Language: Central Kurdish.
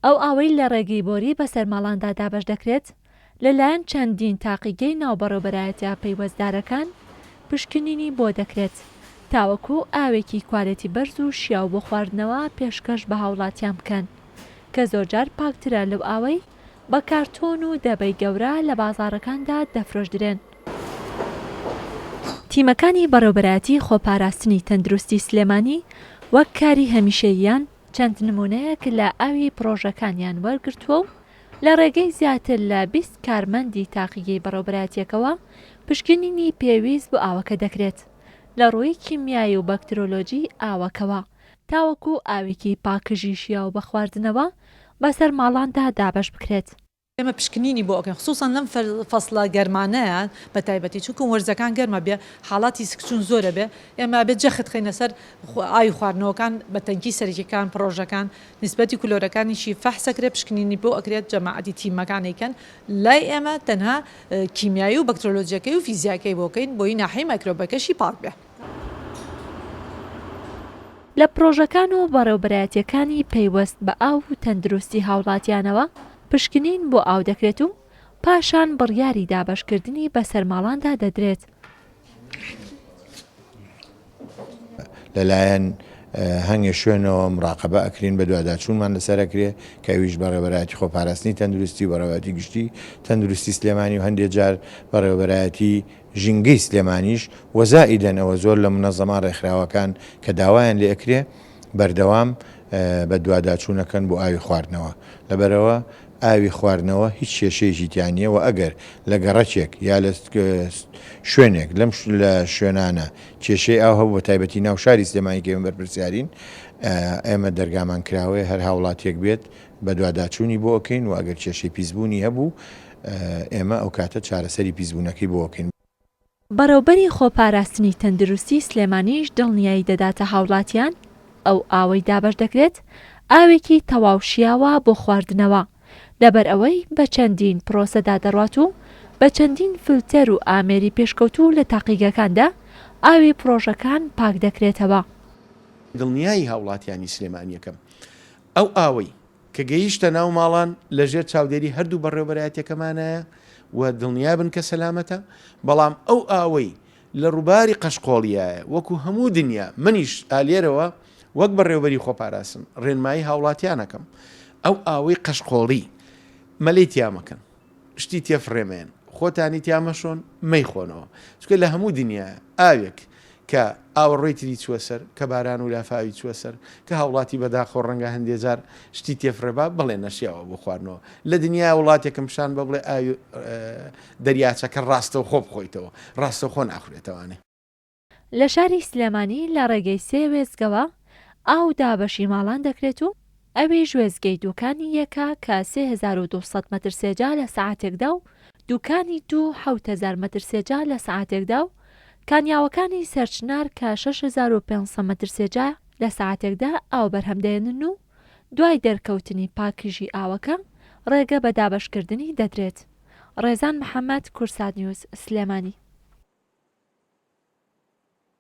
ئەو ئاوەی لە ڕێگەی بۆری بەسەر ماڵاندا دابەش دەکرێت لەلایەن چەندین تاقیگەی ناوبەڕێوەبەرایەتیە پەیوەستدارەکان پشکنینی بۆ دەکرێت تاوەکو ئاوێکی کوالێتی بەرز و شیاو بۆ خواردنەوە پێشکەش بە هاوڵاتیان بکەن کە زۆرجار پاکترە لەو ئاوەی بە کارتۆن و دەبەی گەورە لە بازاڕەکاندا دەفرۆشدرێن. تیمەکانی بەڕێوەبەرایەتی خۆپاراستنی تەندروستی سلێمانی وەک کاری هەمیشەییان چەند نمونەیەک لە ئاوی پرۆژەکانیان وەرگرتووە و لە ڕێگەی زیاتر لە 20 کارمەندی تاقیگەی بەڕێوەبەرایەتیەکەوە پشکنینی پێویست بۆ ئاوەکە دەکرێت لە ڕووی کیمیایی و بەکترۆلۆجی ئاوەکەوە تاوەکو ئاوێکی پاکژی شیاو بە خواردنەوە بەسەر ماڵاندا دابەش بکرێت. ئێمە پشکنینی بۆ ئەوکەین خصوصان لەم فەسڵە گەرمانەیە بە تایبەتی چونکە وەرزەکان گەرمە بێ حاڵاتی سکچون زۆرە بێ ئێمە بێت جەخت خینە سەر ئاوی خواردنەوەکان بە تەنکی سەرکیەکان پرۆژەکان نسبەتی کولۆرەکانیشی فەحسەکرێ پشکنینی بۆ ئەکرێت جەماعەتی تیمەکانێکن لای ئێمە تەنها کیمیایی و بەکترۆلۆجیەکەی و فیزیاکەی بۆکەین بۆی ناحی مایکرۆبەکەشی پاک بێ. لە پرۆژەکان و بەڕێوەبەرایەتیەکانی پەیوەست بە ئاو و تەندروستی هاوڵاتیانەوە پشکنین بۆ ئاو دەکرێت و پاشان بڕیاری دابەشکردنی بەسەر ماڵاندا دەدرێت. لەلایەن هەنگێ شوێنەوە مراقەبە ئەکرین بە دوواداچوونمان لەسەرەکرێ کە ئەویش بەڕێوەبەرایەتی خۆپاراستنی تەندروستی و بەڕێوەبەرایەتی گشتی تەندروستی سلێمانی و هەندێک جار بەڕێوەبەرایەتی ژینگەی سلێمانیش وەزائیدەن ئەوە زۆر لە منەظەمان ڕێکخراوەکان کە داوایان لێ ئەکرێ بەردەوام بە دوواداچوونەکەن بۆ ئاوی خواردنەوە لەبەرەوە ئاوی خواردنەوە هیچ کێشەیەکی تیان نییە و ئەگەر لە گەڕەکێک یا لە شوێنێک لەم لە شوێنانە کێشەی ئاو هەبوو بە تایبەتی ناو شاری سلێمانی کە ئێمە بەرپرسیارین ئێمە دەرگامان کراوەیە هەر هاوڵاتیەک بێت بە دوواداچوونی بۆ ئەکەین و ئەگەر کێشەی پیسبوونی هەبوو ئێمە ئەو کاتە چارەسەری پیسبوونەکەی بۆ ئەکەین. بەڕێوەبەری خۆپاراستنی تەندروستی سلێمانیش دڵنیایی دەداتە هاوڵاتیان ئەو ئاوەی دابەش دەکرێت ئاوێکی تەواو شیاوە بۆ خواردنەوە لەبەر ئەوەی بە چەندین پرۆسەدا دەڕات و بە چەندین فیلتەر و ئامێری پێشکەوتوو لە تاقیگەکاندا ئاوی پرۆژەکان پاک دەکرێتەوە. دڵنیایی هاوڵاتیانی سلێمانیەکەم ئەو ئاوەی کە گەیشتە ناو ماڵان لەژێر چاودێری هەردوو بەڕێوەبەرایەتیەکەمانایە و دڵنیا بن کە سەلامەتە بەڵام ئەو ئاوەی لە ڕووباری قەشقۆڵیایە وەکو هەموو دنیا منیش ئالێرەوە وەک بەڕێوەبەری خۆپاراستن ڕێنمایی هاوڵاتیانەکەم ئەو ئاوەی قەشقۆڵی مەلەی تیامەکەن شتی تێفڕێمێن خۆتانی تیامەشۆن مەیخۆنەوە چکە لە هەموو دنیا ئاوێک کە ئاوەڕێی تری چووە سەر کە باران و لافاوی چووە سەر کە هاوڵاتی بەداخۆ ڕەنگە هەندێک جار شتی تێفڕێبا بڵێ نەشیاوە بۆ خواردنەوە لە دنیا وڵاتێکم شان بە بڵێ ئاوی دەریاچەکە ڕاستەوە خۆ بخۆیتەوە ڕاستە خۆ ناخورێتەوانێ. لە شاری سلێمانی لە ڕێگەی سێ وێزگەوە ئاو دابەشی ماڵان دەکرێت و ئەوی ژێزگەی دوکانی یەکە کە 3200 مەتر سێجا لە سەعاتێکدا و دوکانی 7000 مەتر سێجا لە سەعاتێکدا و کانیاوەکانی سەرچنار کە 6500 مەتر سێجا لە سەعاتێکدا ئاو بەرهەمدێنن و دوای دەرکەوتنی پاکیژی ئاوەکە ڕێگە بە دابەشکردنی دەدرێت. ڕێزان محەممەد، کورسات نیوز، سلێمانی.